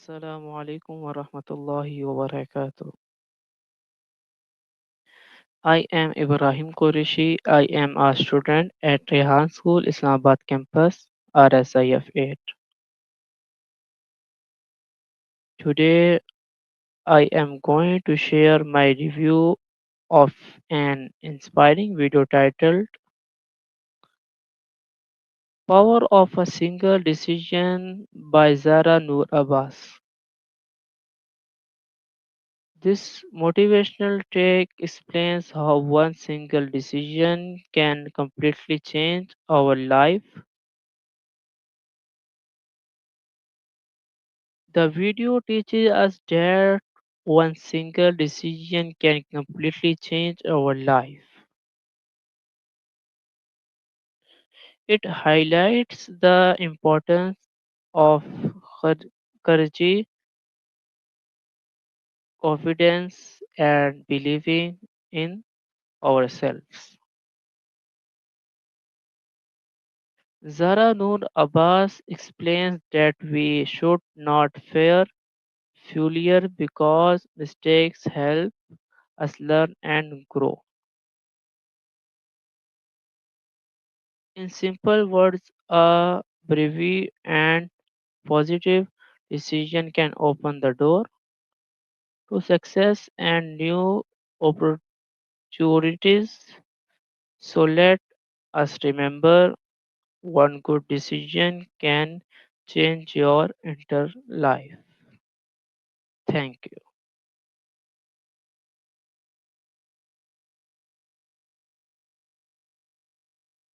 Assalamu alaikum wa rahmatullahi wa barakatuh. I am Ibrahim Qureshi. I am a student at Rehan School, Islamabad campus, RSIF 8. Today, I am going to share my review of an inspiring video titled Power of a Single Decision by Zara Noor Abbas. This motivational take explains how one single decision can completely change our life. The video teaches us that one single decision can completely change our life. It highlights the importance of cour- courage, confidence, and believing in ourselves. Zara Noor Abbas explains that we should not fear failure because mistakes help us learn and grow. In simple words, a brave and positive decision can open the door to success and new opportunities. So let us remember one good decision can change your entire life. Thank you.